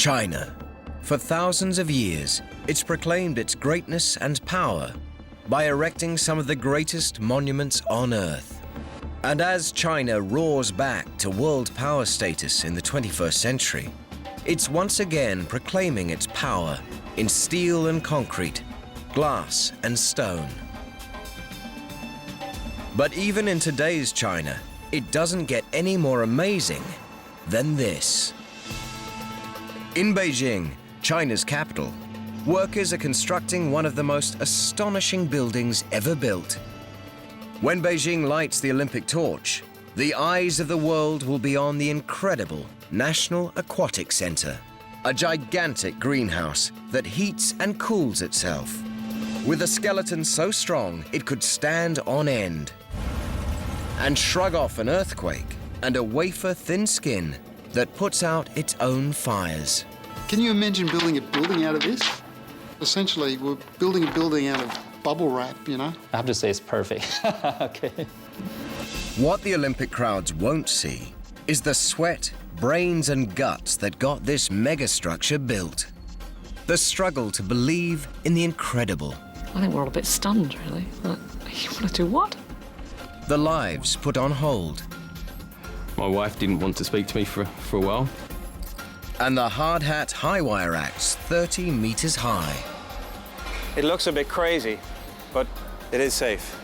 China. For thousands of years, it's proclaimed its greatness and power by erecting some of the greatest monuments on Earth. And as China roars back to world power status in the 21st century, it's once again proclaiming its power in steel and concrete, glass and stone. But even in today's China, it doesn't get any more amazing than this. In Beijing, China's capital, workers are constructing one of the most astonishing buildings ever built. When Beijing lights the Olympic torch, the eyes of the world will be on the incredible National Aquatics Center, a gigantic greenhouse that heats and cools itself, with a skeleton so strong it could stand on end and shrug off an earthquake, and a wafer-thin skin that puts out its own fires. Can you imagine building a building out of this? Essentially, we're building a building out of bubble wrap, you know? I have to say it's perfect. Okay. What the Olympic crowds won't see is the sweat, brains and guts that got this megastructure built. The struggle to believe in the incredible. I think we're all a bit stunned, really. Like, you want to do what? The lives put on hold. My wife didn't want to speak to me for a while. And the hard hat high wire acts 30 meters high. It looks a bit crazy, but it is safe.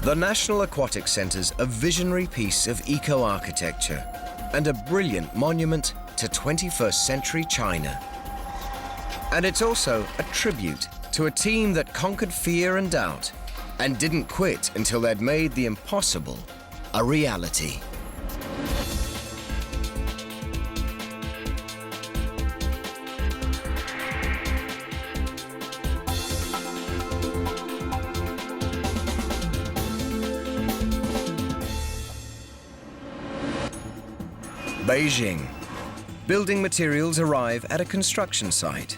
The National Aquatics Center's a visionary piece of eco-architecture and a brilliant monument to 21st century China. And it's also a tribute to a team that conquered fear and doubt and didn't quit until they'd made the impossible a reality. Beijing. Building materials arrive at a construction site.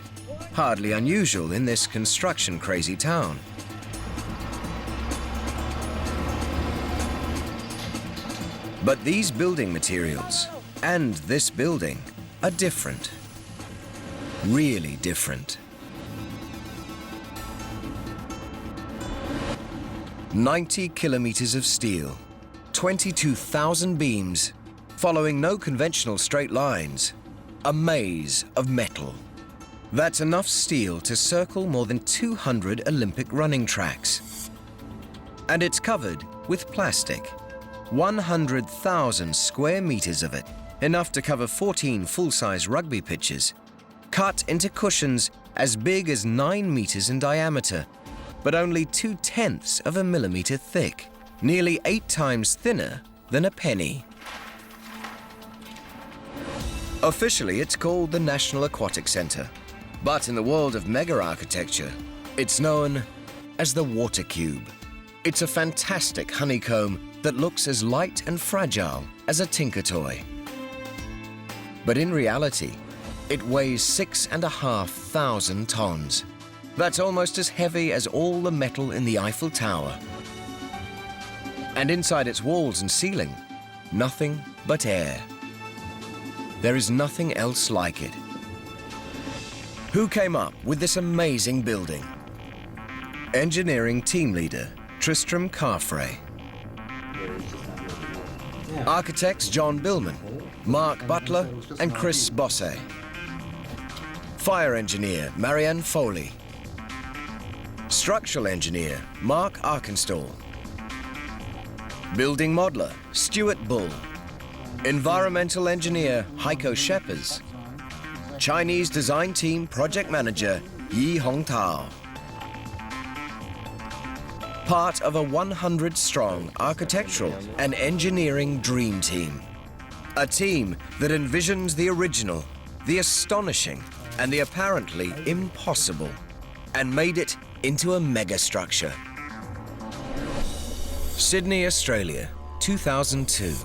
Hardly unusual in this construction-crazy town. But these building materials and this building are different. Really different. 90 kilometers of steel, 22,000 beams, following no conventional straight lines, a maze of metal. That's enough steel to circle more than 200 Olympic running tracks. And it's covered with plastic, 100,000 square meters of it, enough to cover 14 full-size rugby pitches, cut into cushions as big as 9 meters in diameter, but only 0.2 of a millimeter thick, nearly 8 times thinner than a penny. Officially, it's called the National Aquatics Center, but in the world of mega architecture, it's known as the water cube. It's a fantastic honeycomb that looks as light and fragile as a tinker toy. But in reality, it weighs 6,500 tons. That's almost as heavy as all the metal in the Eiffel Tower. And inside its walls and ceiling, nothing but air. There is nothing else like it. Who came up with this amazing building? Engineering team leader, Tristram Carfrey. Architects John Billman, Mark Butler and Chris Bosse. Fire engineer Marianne Foley. Structural engineer Mark Arkenstall. Building modeler Stuart Bull. Environmental engineer Heiko Scheppers. Chinese design team project manager Yi Hongtao. Part of a 100-strong architectural and engineering dream team. A team that envisions the original, the astonishing, and the apparently impossible, and made it into a megastructure. Sydney, Australia, 2002.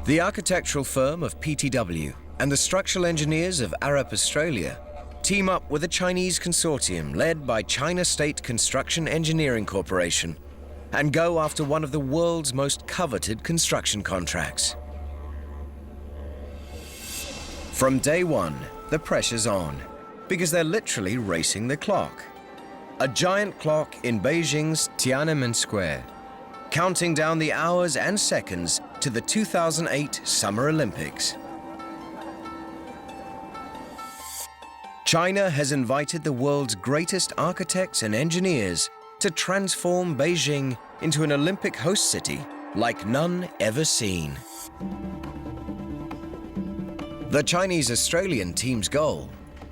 The architectural firm of PTW and the structural engineers of Arup, Australia team up with a Chinese consortium led by China State Construction Engineering Corporation and go after one of the world's most coveted construction contracts. From day one, the pressure's on, because they're literally racing the clock. A giant clock in Beijing's Tiananmen Square, counting down the hours and seconds to the 2008 Summer Olympics. China has invited the world's greatest architects and engineers to transform Beijing into an Olympic host city like none ever seen. The Chinese-Australian team's goal: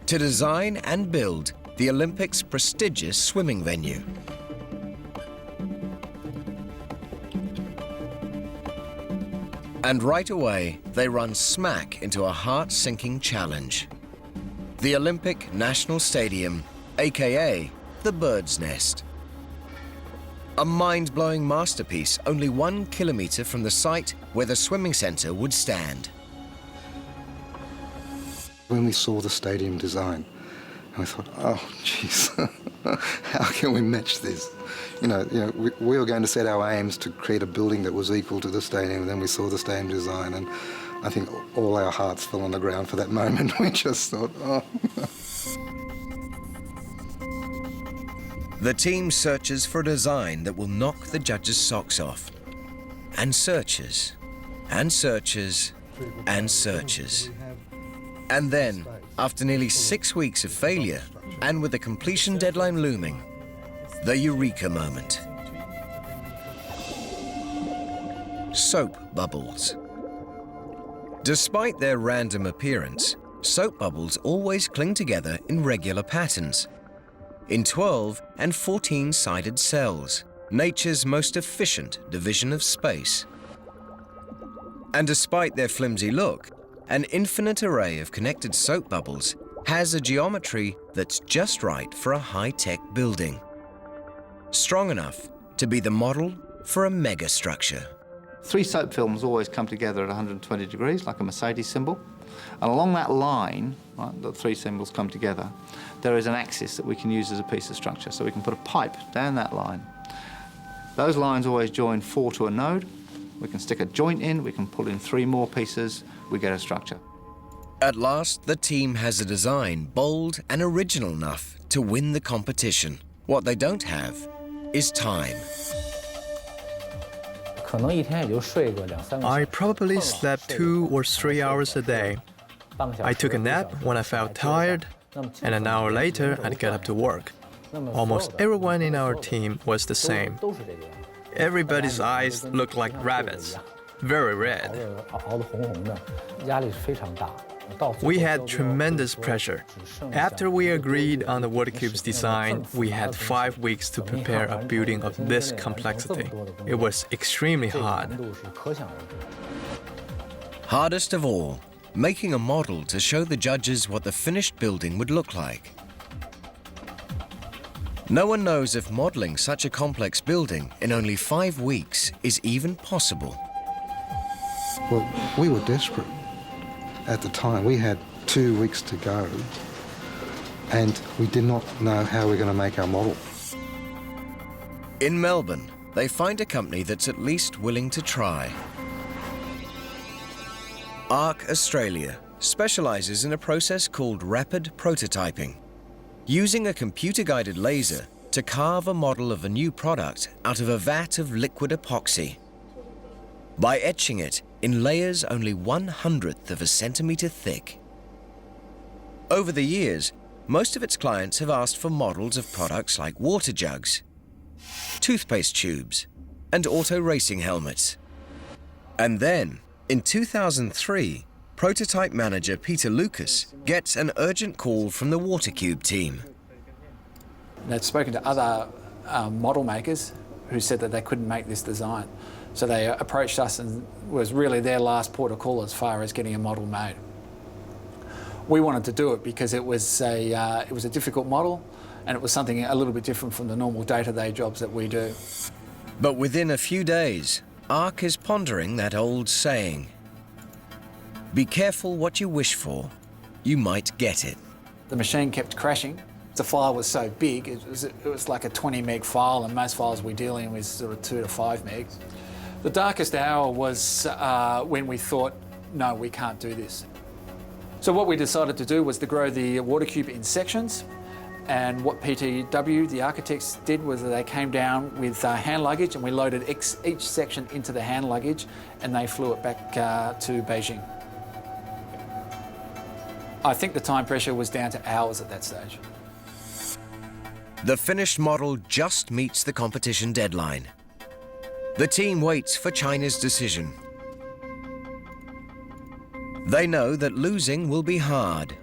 to design and build the Olympics' prestigious swimming venue. And right away, they run smack into a heart-sinking challenge. The Olympic National Stadium, aka the Bird's Nest. A mind-blowing masterpiece only 1 kilometer from the site where the swimming center would stand. When we saw the stadium design, we thought, oh, geez, how can we match this? We were going to set our aims to create a building that was equal to the stadium, and then we saw the stadium design, and I think all our hearts fell on the ground for that moment. We just thought, oh. The team searches for a design that will knock the judges' socks off. And searches, and searches, and searches. And then, after nearly 6 weeks of failure, and with the completion deadline looming, the eureka moment. Soap bubbles. Despite their random appearance, soap bubbles always cling together in regular patterns, in 12 and 14-sided cells, nature's most efficient division of space. And despite their flimsy look, an infinite array of connected soap bubbles has a geometry that's just right for a high-tech building. Strong enough to be the model for a megastructure. 3 soap films always come together at 120 degrees, like a Mercedes symbol. And along that line, right, the 3 symbols come together, there is an axis that we can use as a piece of structure. So we can put a pipe down that line. Those lines always join 4 to a node. We can stick a joint in, we can pull in 3 more pieces, we get a structure. At last, the team has a design bold and original enough to win the competition. What they don't have is time. I probably slept 2 or 3 hours a day. I took a nap when I felt tired, and an hour later I'd get up to work. Almost everyone in our team was the same. Everybody's eyes looked like rabbits, very red. We had tremendous pressure. After we agreed on the water cube's design, we had 5 weeks to prepare a building of this complexity. It was extremely hard. Hardest of all, making a model to show the judges what the finished building would look like. No one knows if modeling such a complex building in only 5 weeks is even possible. Well, we were desperate at the time. We had 2 weeks to go, and we did not know how we were going to make our model. In Melbourne, they find a company that's at least willing to try. ARC Australia specializes in a process called rapid prototyping, using a computer-guided laser to carve a model of a new product out of a vat of liquid epoxy. By etching it in layers only 1/100th of a centimeter thick. Over the years, most of its clients have asked for models of products like water jugs, toothpaste tubes, and auto racing helmets. And then, in 2003, prototype manager Peter Lucas gets an urgent call from the WaterCube team. They'd spoken to other model makers who said that they couldn't make this design. So they approached us and was really their last port of call as far as getting a model made. We wanted to do it because it was a difficult model, and it was something a little bit different from the normal day-to-day jobs that we do. But within a few days, ARC is pondering that old saying, be careful what you wish for, you might get it. The machine kept crashing. The file was so big, it was like a 20 meg file, and most files we're dealing with sort of 2 to 5 megs. The darkest hour was when we thought, no, we can't do this. So what we decided to do was to grow the water cube in sections. And what PTW, the architects, did was that they came down with hand luggage, and we loaded each section into the hand luggage, and they flew it back to Beijing. I think the time pressure was down to hours at that stage. The finished model just meets the competition deadline. The team waits for China's decision. They know that losing will be hard,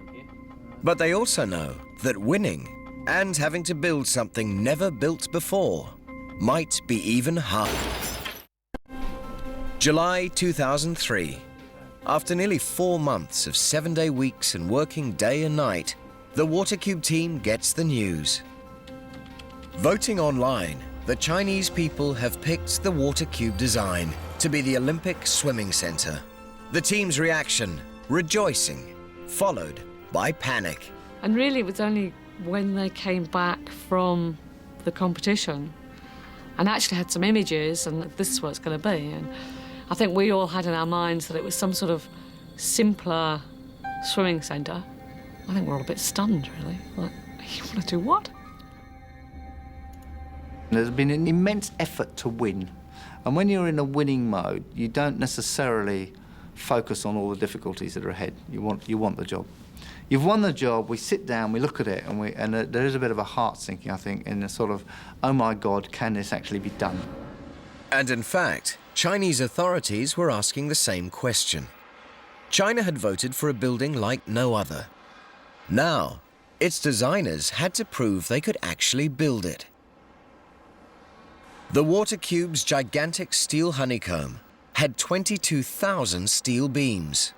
but they also know that winning and having to build something never built before might be even harder. July 2003. After nearly 4 months of 7-day weeks and working day and night, the water cube team gets the news. Voting online, the Chinese people have picked the water cube design to be the Olympic swimming center. The team's reaction, rejoicing, followed by panic. And really, it was only when they came back from the competition and actually had some images, and this is what it's going to be. And I think we all had in our minds that it was some sort of simpler swimming centre. I think we're all a bit stunned, really. Like, you want to do what? There's been an immense effort to win. And when you're in a winning mode, you don't necessarily focus on all the difficulties that are ahead. You want the job. You've won the job, we sit down, we look at it, and there is a bit of a heart sinking, I think, in a sort of, oh my God, can this actually be done? And in fact, Chinese authorities were asking the same question. China had voted for a building like no other. Now, its designers had to prove they could actually build it. The water cube's gigantic steel honeycomb had 22,000 steel beams,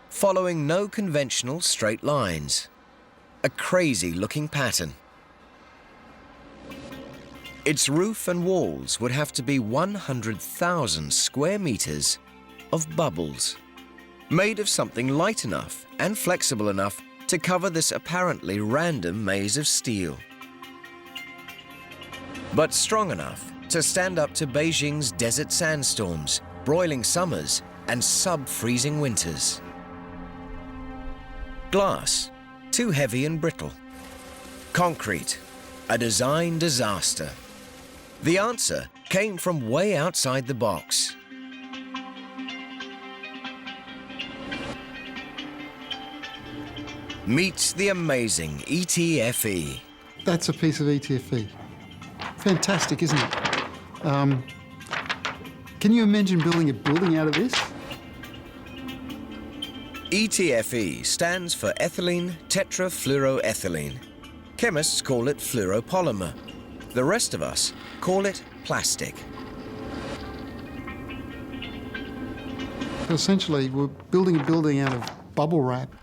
following no conventional straight lines. A crazy-looking pattern. Its roof and walls would have to be 100,000 square meters of bubbles, made of something light enough and flexible enough to cover this apparently random maze of steel, but strong enough to stand up to Beijing's desert sandstorms, broiling summers, and sub-freezing winters. Glass, too heavy and brittle. Concrete, a design disaster. The answer came from way outside the box. Meet the amazing ETFE. That's a piece of ETFE. Fantastic, isn't it? Can you imagine building a building out of this? ETFE stands for ethylene tetrafluoroethylene. Chemists call it fluoropolymer. The rest of us call it plastic. Essentially, we're building a building out of bubble wrap.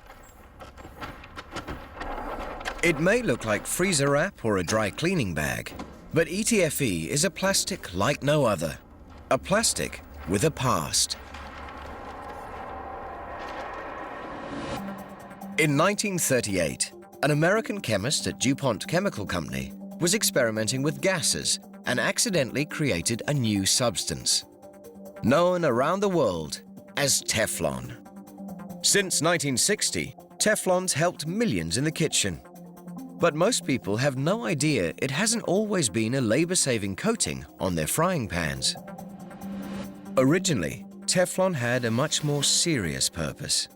It may look like freezer wrap or a dry cleaning bag, but ETFE is a plastic like no other. A plastic with a past. In 1938, an American chemist at DuPont Chemical Company was experimenting with gases and accidentally created a new substance, known around the world as Teflon. Since 1960, Teflon's helped millions in the kitchen. But most people have no idea it hasn't always been a labor-saving coating on their frying pans. Originally, Teflon had a much more serious purpose.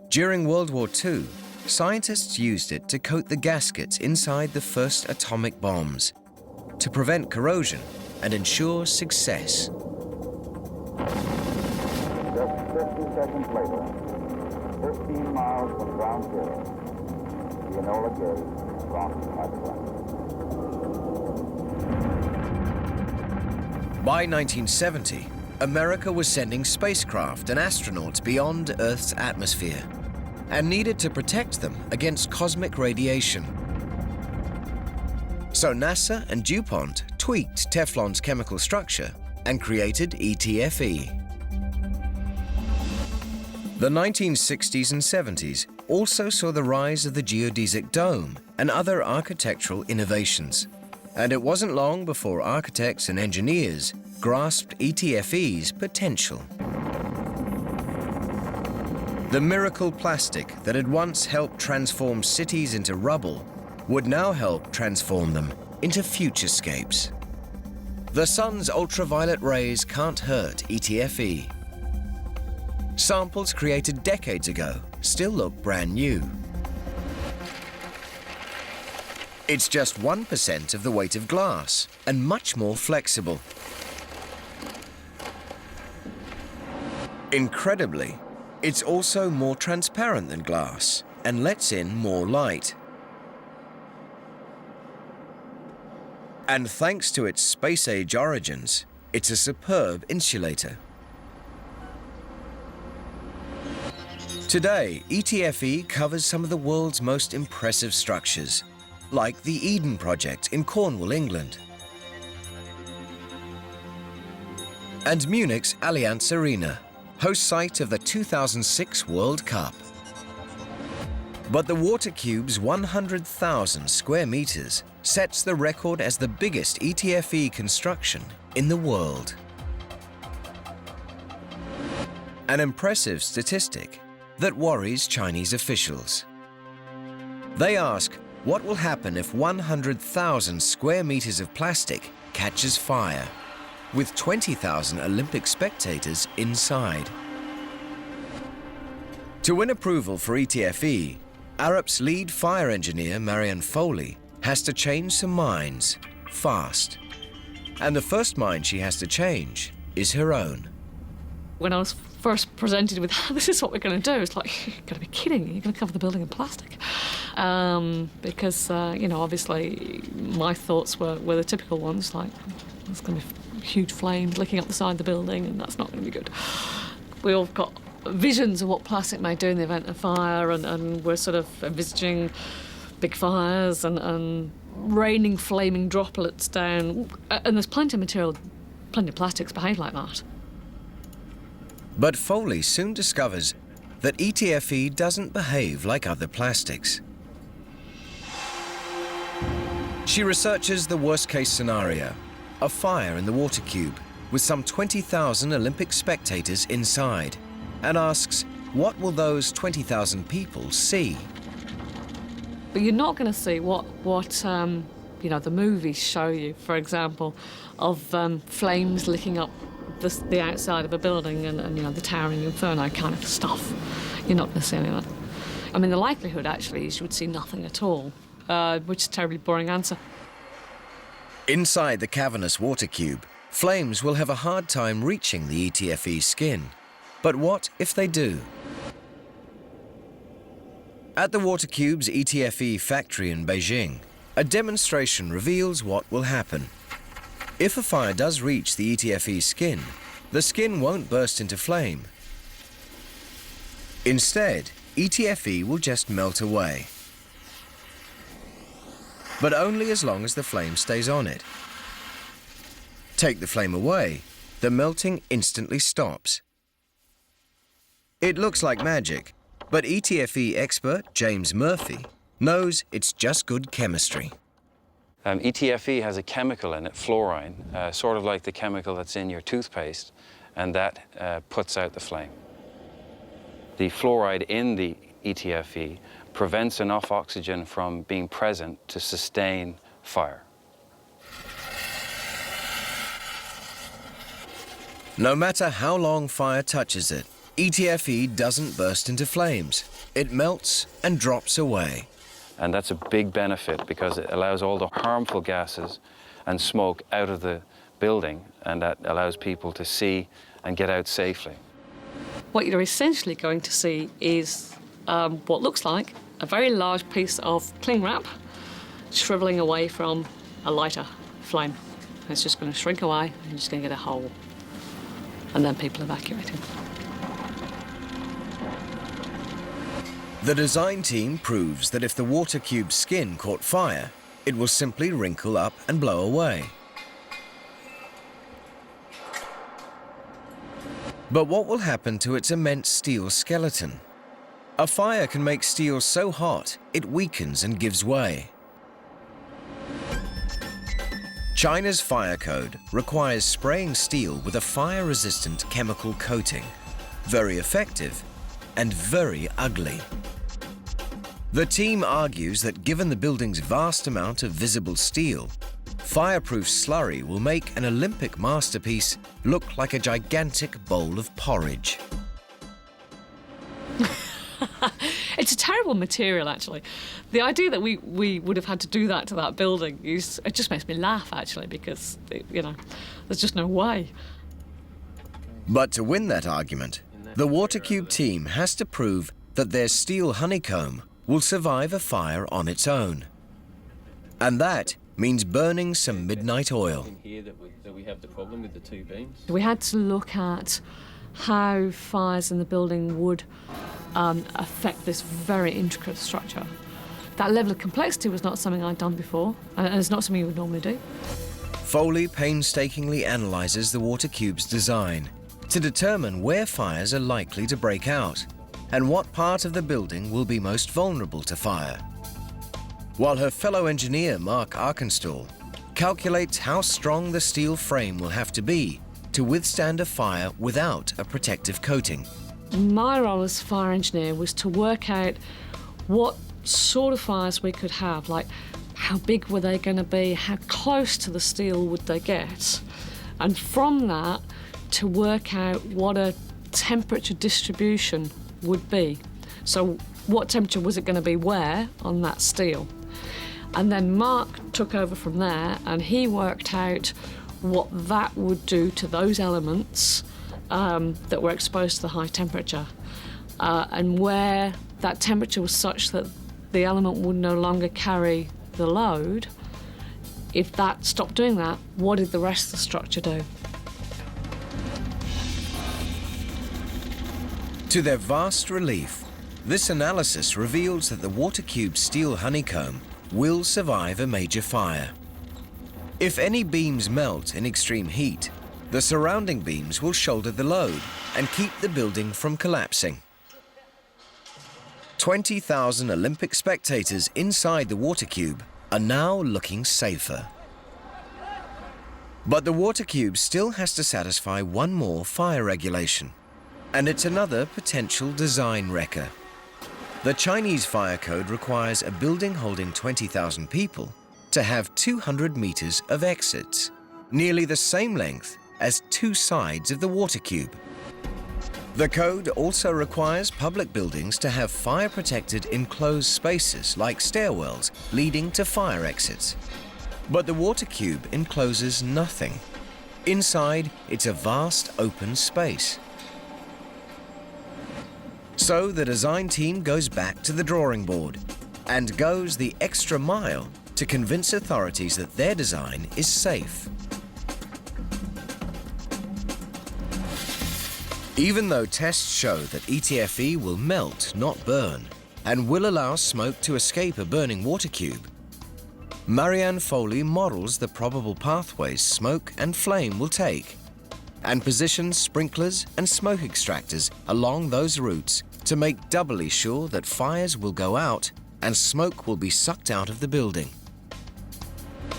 During World War II, scientists used it to coat the gaskets inside the first atomic bombs, to prevent corrosion and ensure success. Just 50 seconds later, 15 miles from ground zero, the Enola Gay launched hyperdrive. By 1970, America was sending spacecraft and astronauts beyond Earth's atmosphere and needed to protect them against cosmic radiation. So NASA and DuPont tweaked Teflon's chemical structure and created ETFE. The 1960s and 70s also saw the rise of the geodesic dome and other architectural innovations. And it wasn't long before architects and engineers grasped ETFE's potential. The miracle plastic that had once helped transform cities into rubble would now help transform them into futurescapes. The sun's ultraviolet rays can't hurt ETFE. Samples created decades ago still look brand new. It's just 1% of the weight of glass and much more flexible. Incredibly, it's also more transparent than glass and lets in more light. And thanks to its space-age origins, it's a superb insulator. Today, ETFE covers some of the world's most impressive structures, like the Eden Project in Cornwall, England, and Munich's Allianz Arena, host site of the 2006 World Cup. But the water cube's 100,000 square meters sets the record as the biggest ETFE construction in the world. An impressive statistic that worries Chinese officials. They ask, what will happen if 100,000 square meters of plastic catches fire, with 20,000 Olympic spectators inside? To win approval for ETFE, Arup's lead fire engineer, Marianne Foley, has to change some minds fast. And the first mind she has to change is her own. When I was first presented with, this is what we're going to do, it's like, you're going to be kidding, you're going to cover the building in plastic. Because, you know, obviously my thoughts were the typical ones, like, there's going to be huge flames licking up the side of the building, and that's not going to be good. We all got visions of what plastic may do in the event of fire, and we're sort of envisaging big fires and raining flaming droplets down. And there's plenty of material, plenty of plastics behave like that. But Foley soon discovers that ETFE doesn't behave like other plastics. She researches the worst-case scenario, a fire in the water cube with some 20,000 Olympic spectators inside, and asks, what will those 20,000 people see? But you're not going to see what you know, the movies show you, for example, of flames licking up the outside of a building and you know, the towering inferno kind of stuff. You're not going to see any of that. I mean, the likelihood actually is you would see nothing at all, which is a terribly boring answer. Inside the cavernous water cube, flames will have a hard time reaching the ETFE skin. But what if they do? At the water cube's ETFE factory in Beijing, a demonstration reveals what will happen. If a fire does reach the ETFE skin, the skin won't burst into flame. Instead, ETFE will just melt away. But only as long as the flame stays on it. Take the flame away, the melting instantly stops. It looks like magic, but ETFE expert James Murphy knows it's just good chemistry. ETFE has a chemical in it, fluorine, sort of like the chemical that's in your toothpaste, and that puts out the flame. The fluoride in the ETFE prevents enough oxygen from being present to sustain fire. No matter how long fire touches it, ETFE doesn't burst into flames. It melts and drops away. And that's a big benefit because it allows all the harmful gases and smoke out of the building, and that allows people to see and get out safely. What you're essentially going to see is what looks like a very large piece of cling wrap shriveling away from a lighter flame. It's just going to shrink away, and you're just going to get a hole. And then people evacuating. The design team proves that if the water cube's skin caught fire, it will simply wrinkle up and blow away. But what will happen to its immense steel skeleton? A fire can make steel so hot, it weakens and gives way. China's fire code requires spraying steel with a fire-resistant chemical coating. Very effective, and very ugly. The team argues that given the building's vast amount of visible steel, fireproof slurry will make an Olympic masterpiece look like a gigantic bowl of porridge. It's a terrible material, actually. The idea that we would have had to do that to that building, it just makes me laugh, actually, because, there's just no way. But to win that argument, the Watercube team has to prove that their steel honeycomb will survive a fire on its own. And that means burning some midnight oil. Here that we have the problem with the two beams. We had to look at how fires in the building would affect this very intricate structure. That level of complexity was not something I'd done before, and it's not something you would normally do. Foley painstakingly analyzes the Watercube's design to determine where fires are likely to break out and what part of the building will be most vulnerable to fire. While her fellow engineer, Mark Arkenstall, calculates how strong the steel frame will have to be to withstand a fire without a protective coating. My role as fire engineer was to work out what sort of fires we could have, like how big were they going to be, how close to the steel would they get, and from that to work out what a temperature distribution would be. So what temperature was it going to be where on that steel? And then Mark took over from there and he worked out what that would do to those elements that were exposed to the high temperature, and where that temperature was such that the element would no longer carry the load. If that stopped doing that, what did the rest of the structure do? To their vast relief, this analysis reveals that the Watercube steel honeycomb will survive a major fire. If any beams melt in extreme heat, the surrounding beams will shoulder the load and keep the building from collapsing. 20,000 Olympic spectators inside the Watercube are now looking safer. But the Watercube still has to satisfy one more fire regulation, and it's another potential design wrecker. The Chinese fire code requires a building holding 20,000 people to have 200 meters of exits, nearly the same length as two sides of the Watercube. The code also requires public buildings to have fire-protected enclosed spaces like stairwells leading to fire exits. But the Watercube encloses nothing. Inside, it's a vast open space. So the design team goes back to the drawing board and goes the extra mile to convince authorities that their design is safe. Even though tests show that ETFE will melt, not burn, and will allow smoke to escape a burning Watercube, Marianne Foley models the probable pathways smoke and flame will take and positions sprinklers and smoke extractors along those routes to make doubly sure that fires will go out and smoke will be sucked out of the building.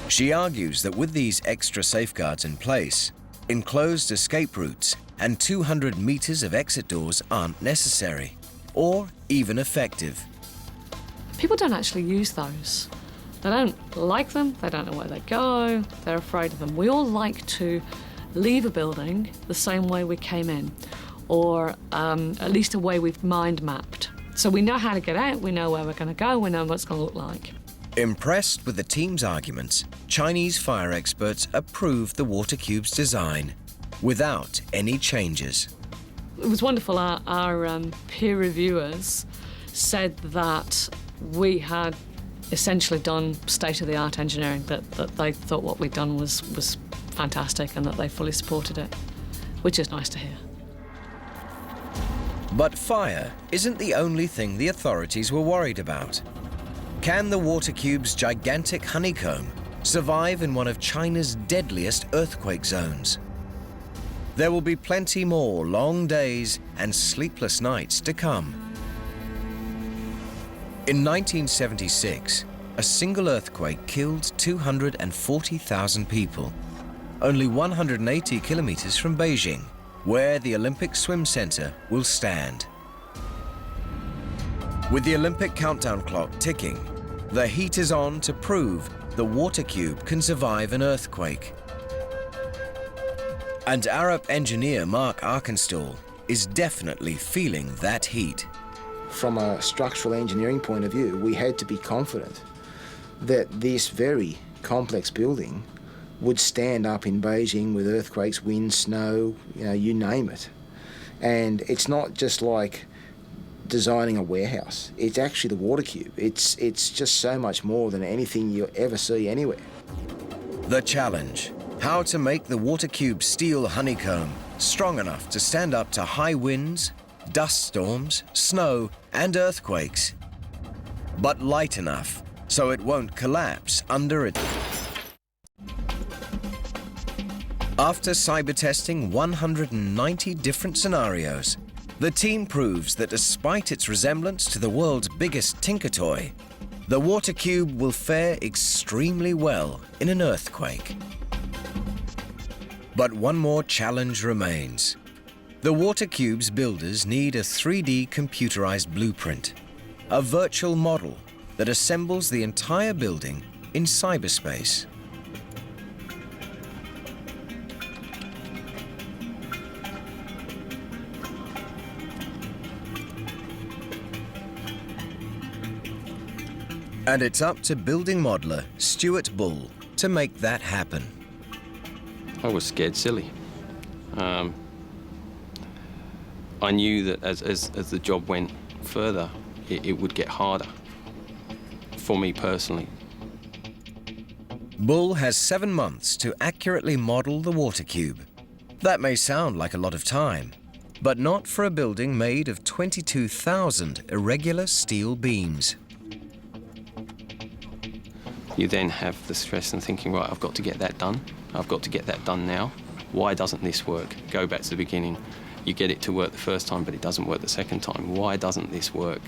She argues that with these extra safeguards in place, enclosed escape routes and 200 meters of exit doors aren't necessary or even effective. People don't actually use those. They don't like them, they don't know where they go, they're afraid of them. We all like to leave a building the same way we came in, or at least a way we've mind mapped. So we know how to get out, we know where we're going to go, we know what it's going to look like. Impressed with the team's arguments, Chinese fire experts approved the Watercube's design without any changes. It was wonderful. Our peer reviewers said that we had essentially done state-of-the-art engineering, that they thought what we'd done was fantastic and that they fully supported it, which is nice to hear. But fire isn't the only thing the authorities were worried about. Can the Watercube's gigantic honeycomb survive in one of China's deadliest earthquake zones? There will be plenty more long days and sleepless nights to come. In 1976, a single earthquake killed 240,000 people, only 180 kilometers from Beijing, where the Olympic Swim Center will stand. With the Olympic countdown clock ticking, the heat is on to prove the water cube can survive an earthquake. And Arup engineer Mark Arkenstall is definitely feeling that heat. From a structural engineering point of view, we had to be confident that this very complex building would stand up in Beijing with earthquakes, wind, snow, you name it. And it's not just like designing a warehouse. It's actually the water cube. It's just so much more than anything you'll ever see anywhere. The challenge: how to make the water cube steel honeycomb strong enough to stand up to high winds, dust storms, snow, and earthquakes, but light enough so it won't collapse under it. After cyber testing 190 different scenarios, the team proves that despite its resemblance to the world's biggest Tinker Toy, the water cube will fare extremely well in an earthquake. But one more challenge remains. The water cube's builders need a 3D computerized blueprint, a virtual model that assembles the entire building in cyberspace. And it's up to building modeler Stuart Bull to make that happen. I was scared silly. I knew that as the job went further, it would get harder for me personally. Bull has 7 months to accurately model the water cube. That may sound like a lot of time, but not for a building made of 22,000 irregular steel beams. You then have the stress and thinking, right, I've got to get that done. I've got to get that done now. Why doesn't this work? Go back to the beginning. You get it to work the first time, but it doesn't work the second time. Why doesn't this work?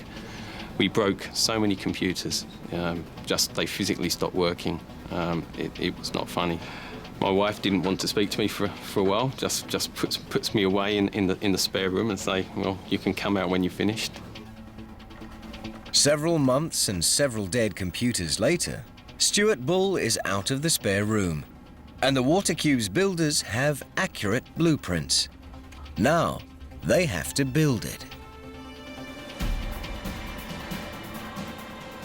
We broke so many computers. They physically stopped working. It was not funny. My wife didn't want to speak to me for a while. Just puts me away in the spare room and say, well, you can come out when you're finished. Several months and several dead computers later, Stuart Bull is out of the spare room, and the water cube's builders have accurate blueprints. Now, they have to build it.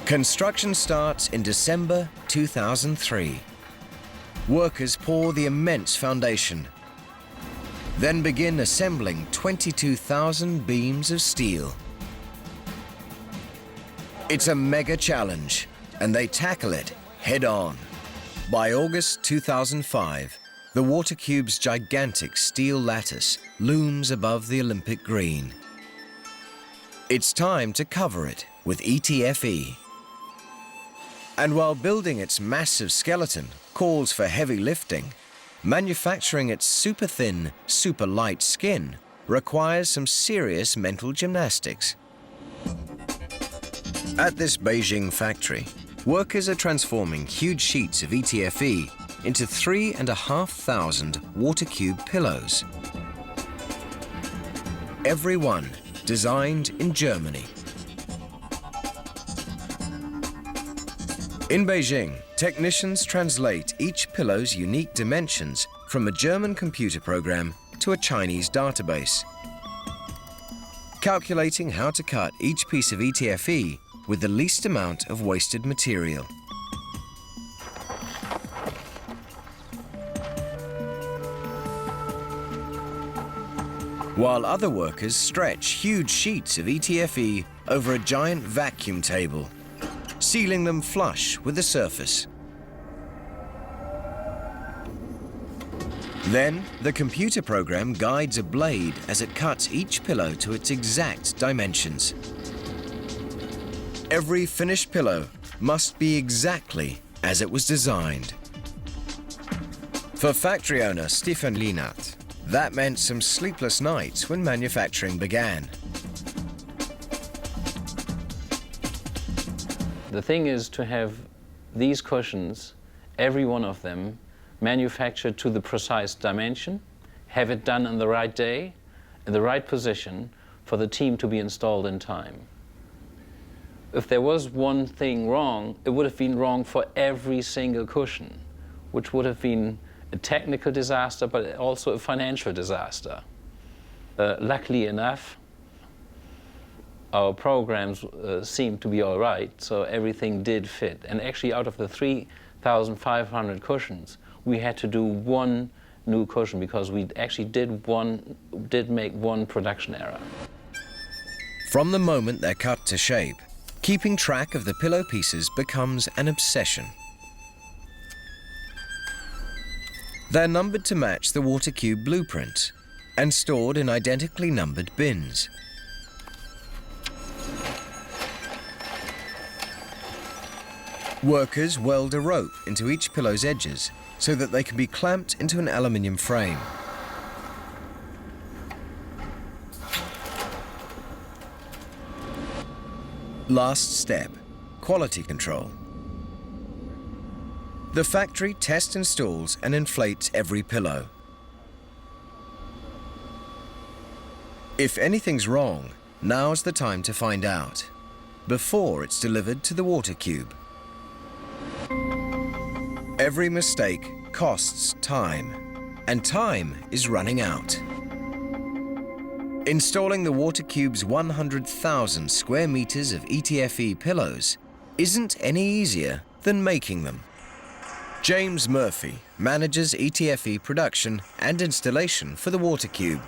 Construction starts in December 2003. Workers pour the immense foundation, then begin assembling 22,000 beams of steel. It's a mega challenge, and they tackle it head on. By August 2005, the water cube's gigantic steel lattice looms above the Olympic green. It's time to cover it with ETFE. And while building its massive skeleton calls for heavy lifting, manufacturing its super thin, super light skin requires some serious mental gymnastics. At this Beijing factory, workers are transforming huge sheets of ETFE into 3,500 water cube pillows. Every one designed in Germany. In Beijing, technicians translate each pillow's unique dimensions from a German computer program to a Chinese database, calculating how to cut each piece of ETFE with the least amount of wasted material. While other workers stretch huge sheets of ETFE over a giant vacuum table, sealing them flush with the surface. Then, the computer program guides a blade as it cuts each pillow to its exact dimensions. Every finished pillow must be exactly as it was designed. For factory owner Stefan Lienert, that meant some sleepless nights when manufacturing began. The thing is to have these cushions, every one of them, manufactured to the precise dimension, have it done on the right day, in the right position, for the team to be installed in time. If there was one thing wrong, it would have been wrong for every single cushion, which would have been a technical disaster, but also a financial disaster. Luckily enough, our programs seemed to be all right, so everything did fit. And actually, out of the 3,500 cushions, we had to do one new cushion because we actually did make one production error. From the moment they're cut to shape, keeping track of the pillow pieces becomes an obsession. They're numbered to match the water cube blueprint and stored in identically numbered bins. Workers weld a rope into each pillow's edges so that they can be clamped into an aluminium frame. Last step, quality control. The factory tests, installs and inflates every pillow. If anything's wrong, now's the time to find out, before it's delivered to the water cube. Every mistake costs time, and time is running out. Installing the water cube's 100,000 square meters of ETFE pillows isn't any easier than making them. James Murphy manages ETFE production and installation for the water cube.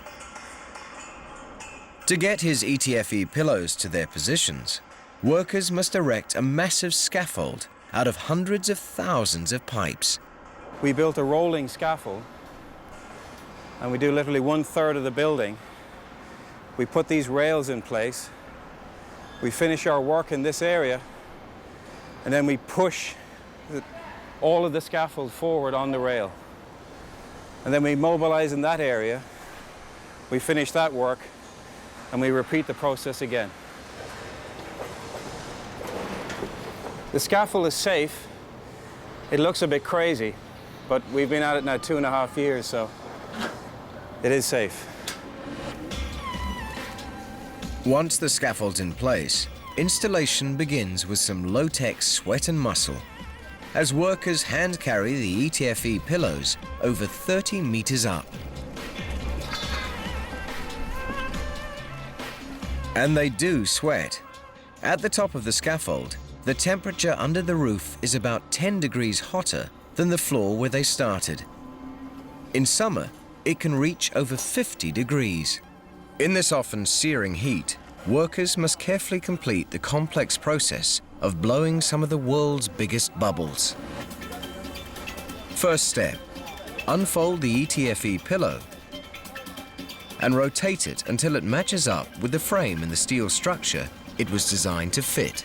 To get his ETFE pillows to their positions, workers must erect a massive scaffold out of hundreds of thousands of pipes. We built a rolling scaffold, and we do literally 1/3 of the building. We put these rails in place, we finish our work in this area, and then we push all of the scaffold forward on the rail. And then we mobilize in that area, we finish that work, and we repeat the process again. The scaffold is safe. It looks a bit crazy, but we've been at it now 2.5 years, so it is safe. Once the scaffold's in place, installation begins with some low-tech sweat and muscle as workers hand carry the ETFE pillows over 30 meters up. And they do sweat. At the top of the scaffold, the temperature under the roof is about 10 degrees hotter than the floor where they started. In summer, it can reach over 50 degrees. In this often searing heat, workers must carefully complete the complex process of blowing some of the world's biggest bubbles. First step, unfold the ETFE pillow and rotate it until it matches up with the frame and the steel structure it was designed to fit.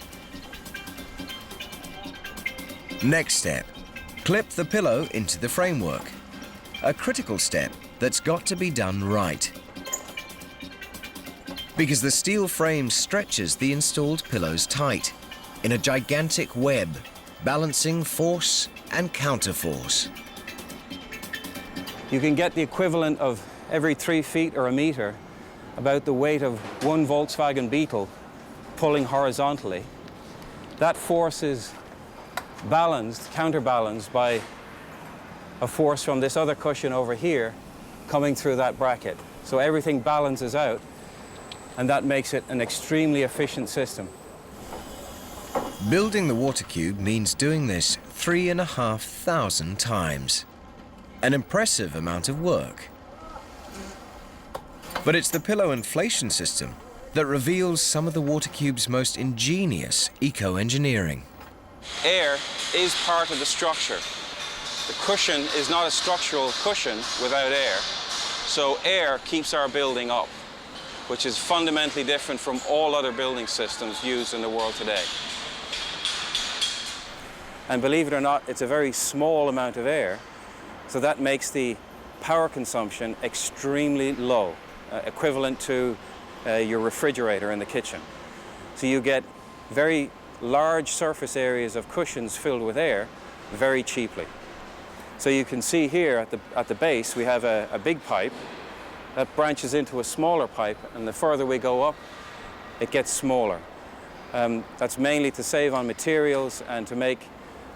Next step, clip the pillow into the framework, a critical step that's got to be done right, because the steel frame stretches the installed pillows tight in a gigantic web, balancing force and counterforce. You can get the equivalent of every 3 feet or a meter, about the weight of one Volkswagen Beetle pulling horizontally. That force is balanced, counterbalanced by a force from this other cushion over here coming through that bracket. So everything balances out, and that makes it an extremely efficient system. Building the water cube means doing this 3,500 times. An impressive amount of work. But it's the pillow inflation system that reveals some of the water cube's most ingenious eco-engineering. Air is part of the structure. The cushion is not a structural cushion without air. So air keeps our building up, which is fundamentally different from all other building systems used in the world today. And believe it or not, it's a very small amount of air, so that makes the power consumption extremely low, equivalent to your refrigerator in the kitchen. So you get very large surface areas of cushions filled with air very cheaply. So you can see here at the base we have a big pipe that branches into a smaller pipe, and the further we go up, it gets smaller. That's mainly to save on materials and to make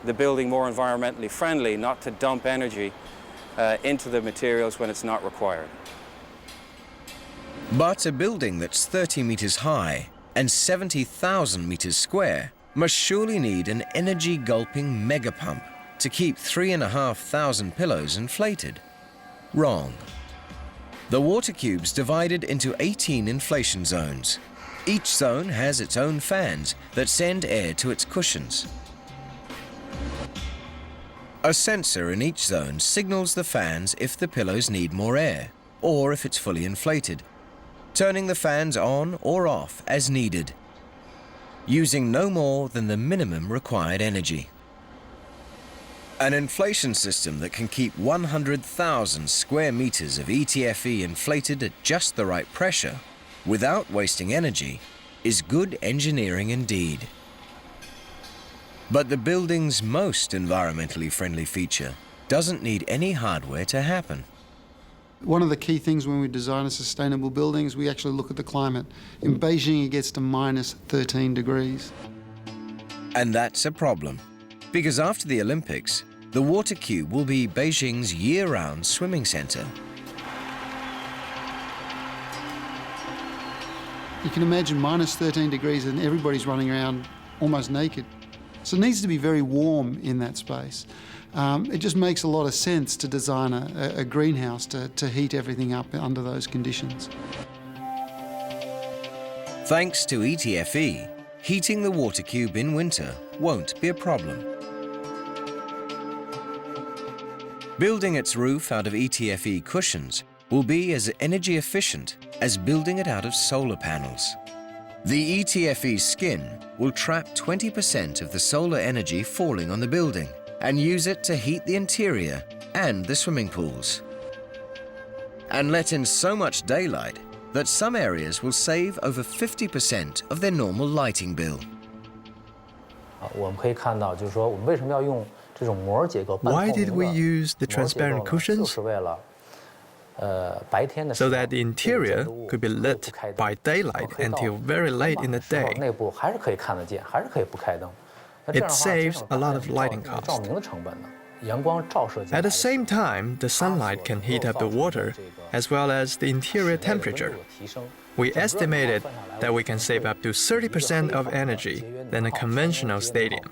the building more environmentally friendly, not to dump energy into the materials when it's not required. But a building that's 30 meters high and 70,000 meters square must surely need an energy-gulping mega pump to keep 3,500 pillows inflated. Wrong. The water cube's divided into 18 inflation zones. Each zone has its own fans that send air to its cushions. A sensor in each zone signals the fans if the pillows need more air, or if it's fully inflated, turning the fans on or off as needed, using no more than the minimum required energy. An inflation system that can keep 100,000 square meters of ETFE inflated at just the right pressure, without wasting energy, is good engineering indeed. But the building's most environmentally friendly feature doesn't need any hardware to happen. One of the key things when we design a sustainable building is we actually look at the climate. In Beijing, it gets to minus 13 degrees. And that's a problem, because after the Olympics, the water cube will be Beijing's year-round swimming center. You can imagine minus 13 degrees and everybody's running around almost naked. So it needs to be very warm in that space. It just makes a lot of sense to design a greenhouse to heat everything up under those conditions. Thanks to ETFE, heating the water cube in winter won't be a problem. Building its roof out of ETFE cushions will be as energy efficient as building it out of solar panels. The ETFE skin will trap 20% of the solar energy falling on the building and use it to heat the interior and the swimming pools. And let in so much daylight that some areas will save over 50% of their normal lighting bill. Why did we use the transparent cushions? So that the interior could be lit by daylight until very late in the day. It saves a lot of lighting cost. At the same time, the sunlight can heat up the water as well as the interior temperature. We estimated that we can save up to 30% of energy than a conventional stadium.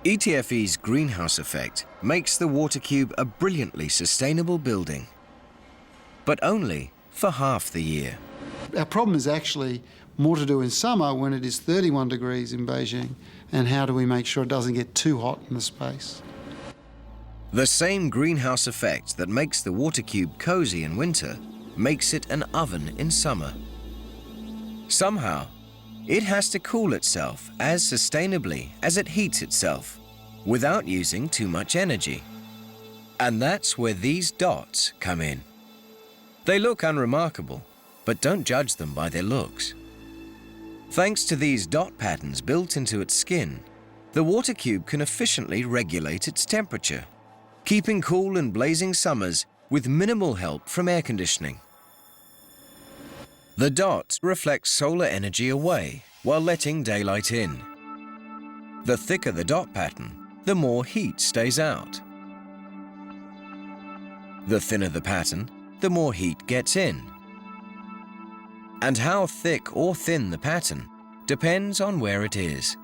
ETFE's greenhouse effect makes the water cube a brilliantly sustainable building, but only for half the year. Our problem is actually more to do in summer when it is 31 degrees in Beijing, and how do we make sure it doesn't get too hot in the space? The same greenhouse effect that makes the water cube cozy in winter makes it an oven in summer. Somehow, it has to cool itself as sustainably as it heats itself, without using too much energy. And that's where these dots come in. They look unremarkable, but don't judge them by their looks. Thanks to these dot patterns built into its skin, the water cube can efficiently regulate its temperature, keeping cool in blazing summers with minimal help from air conditioning. The dots reflect solar energy away while letting daylight in. The thicker the dot pattern, the more heat stays out. The thinner the pattern, the more heat gets in. And how thick or thin the pattern depends on where it is.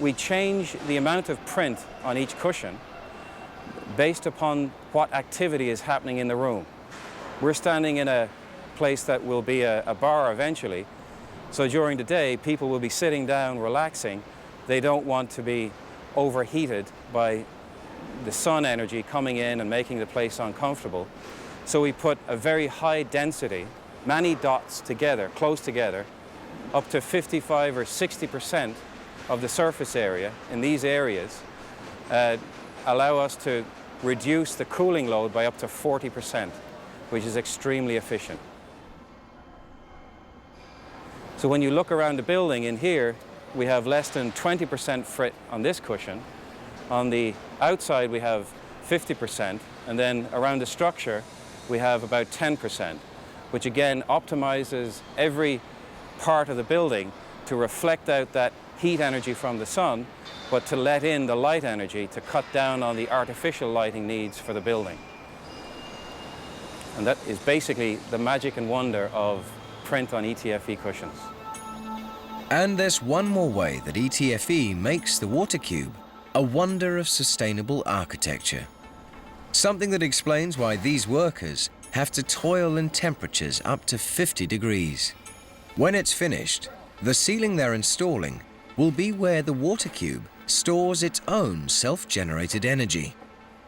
We change the amount of print on each cushion based upon what activity is happening in the room. We're standing in a place that will be a bar eventually, so during the day people will be sitting down relaxing. They don't want to be overheated by the sun energy coming in and making the place uncomfortable. So we put a very high density, many dots together, close together, up to 55 or 60% of the surface area in these areas allow us to reduce the cooling load by up to 40%, which is extremely efficient. So when you look around the building in here, we have less than 20% frit on this cushion. On the outside we have 50%, and then around the structure we have about 10%. which again optimizes every part of the building to reflect out that heat energy from the sun, but to let in the light energy to cut down on the artificial lighting needs for the building. And that is basically the magic and wonder of print on ETFE cushions. And there's one more way that ETFE makes the water cube a wonder of sustainable architecture. Something that explains why these workers have to toil in temperatures up to 50 degrees. When it's finished, the ceiling they're installing will be where the water cube stores its own self-generated energy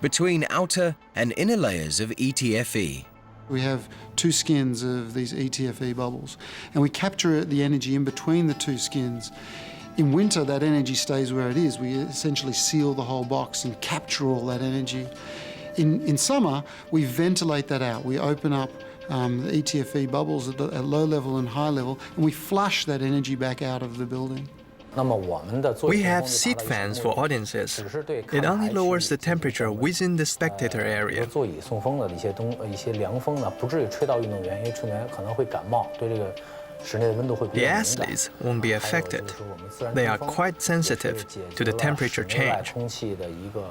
between outer and inner layers of ETFE. We have two skins of these ETFE bubbles, and we capture the energy in between the two skins. In winter, that energy stays where it is. We essentially seal the whole box and capture all that energy. In summer, we ventilate that out. We open up the ETFE bubbles at low level and high level, and we flush that energy back out of the building. We have seat fans for audiences. It only lowers the temperature within the spectator area. The athletes won't be affected. They are quite sensitive to the temperature change.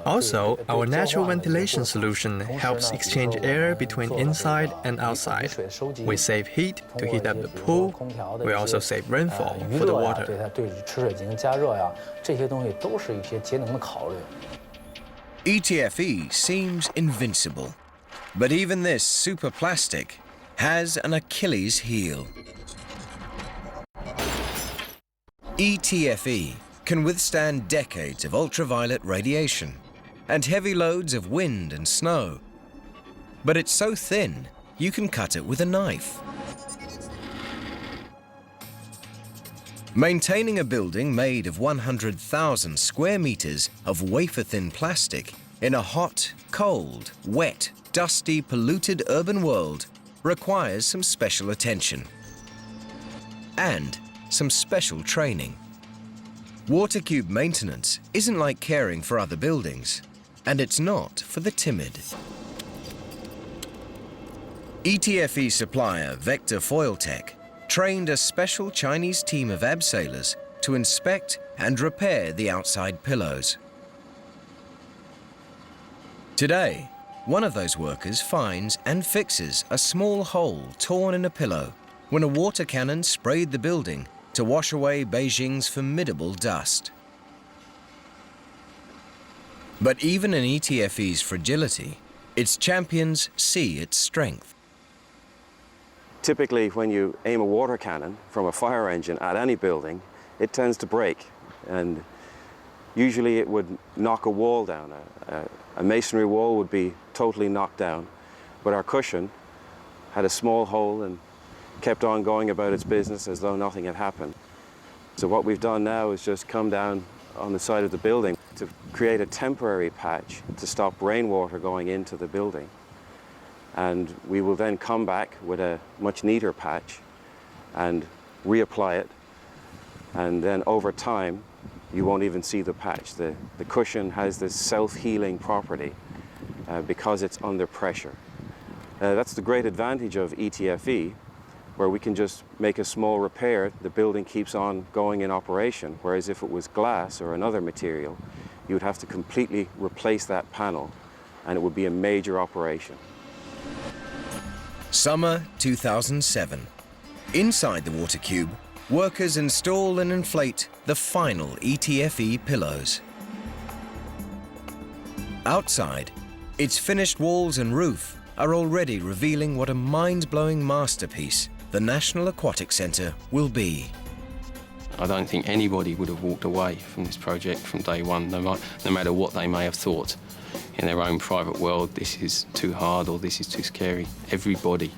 Also, our natural ventilation solution helps exchange air between inside and outside. We save heat to heat up the pool. We also save rainfall for the water. ETFE seems invincible, but even this super plastic has an Achilles heel. ETFE can withstand decades of ultraviolet radiation and heavy loads of wind and snow. But it's so thin, you can cut it with a knife. Maintaining a building made of 100,000 square meters of wafer-thin plastic in a hot, cold, wet, dusty, polluted urban world requires some special attention and some special training. Water cube maintenance isn't like caring for other buildings, and it's not for the timid. ETFE supplier Vector Foil Tech trained a special Chinese team of abseilers to inspect and repair the outside pillows. Today, one of those workers finds and fixes a small hole torn in a pillow when a water cannon sprayed the building to wash away Beijing's formidable dust. But even in ETFE's fragility, its champions see its strength. Typically, when you aim a water cannon from a fire engine at any building, it tends to break, and usually it would knock a wall down. A masonry wall would be totally knocked down, but our cushion had a small hole and kept on going about its business as though nothing had happened. So what we've done now is just come down on the side of the building to create a temporary patch to stop rainwater going into the building. And we will then come back with a much neater patch and reapply it. And then over time, you won't even see the patch. The cushion has this self-healing property because it's under pressure. That's the great advantage of ETFE, where we can just make a small repair, the building keeps on going in operation, whereas if it was glass or another material, you would have to completely replace that panel, and it would be a major operation. Summer 2007. Inside the water cube, workers install and inflate the final ETFE pillows. Outside, its finished walls and roof are already revealing what a mind-blowing masterpiece the National Aquatics Center will be. I don't think anybody would have walked away from this project from day one, no matter what they may have thought in their own private world, this is too hard or this is too scary. Everybody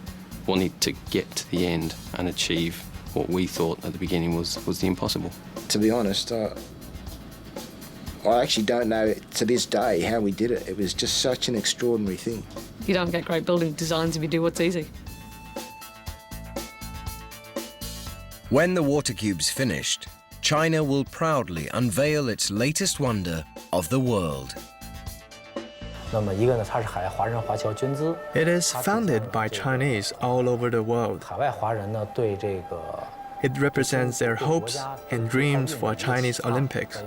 wanted to get to the end and achieve what we thought at the beginning was the impossible. To be honest, I actually don't know to this day how we did it. It was just such an extraordinary thing. You don't get great building designs if you do what's easy. When the water cube's finished, China will proudly unveil its latest wonder of the world. It is founded by Chinese all over the world. It represents their hopes and dreams for a Chinese Olympics.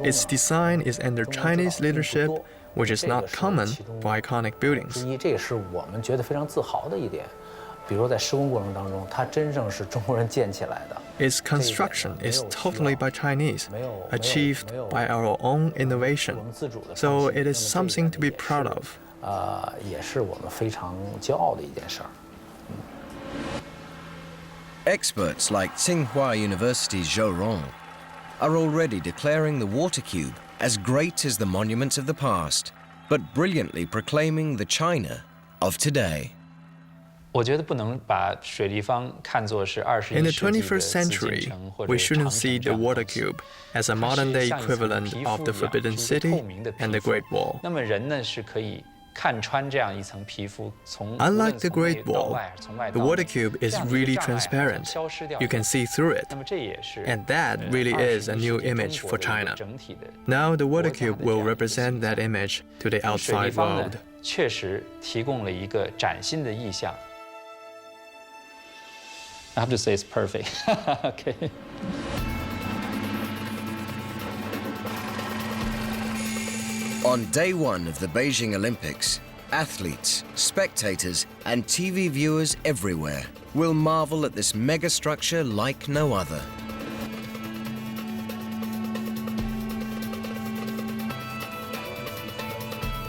Its design is under Chinese leadership, which is not common for iconic buildings. Its construction is totally by Chinese, achieved by our own innovation. So it is something to be proud of. Experts like Tsinghua University's Zhou Rong are already declaring the water cube as great as the monuments of the past, but brilliantly proclaiming the China of today. In the 21st century, we shouldn't see the water cube as a modern-day equivalent of the Forbidden City and the Great Wall. Unlike the Great Wall, the water cube is really transparent. You can see through it. And that really is a new image for China. Now the water cube will represent that image to the outside world. I have to say it's perfect. Okay. On day one of the Beijing Olympics, athletes, spectators, and TV viewers everywhere will marvel at this megastructure like no other.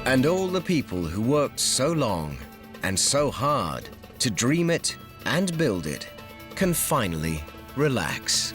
And all the people who worked so long and so hard to dream it and build it can finally relax.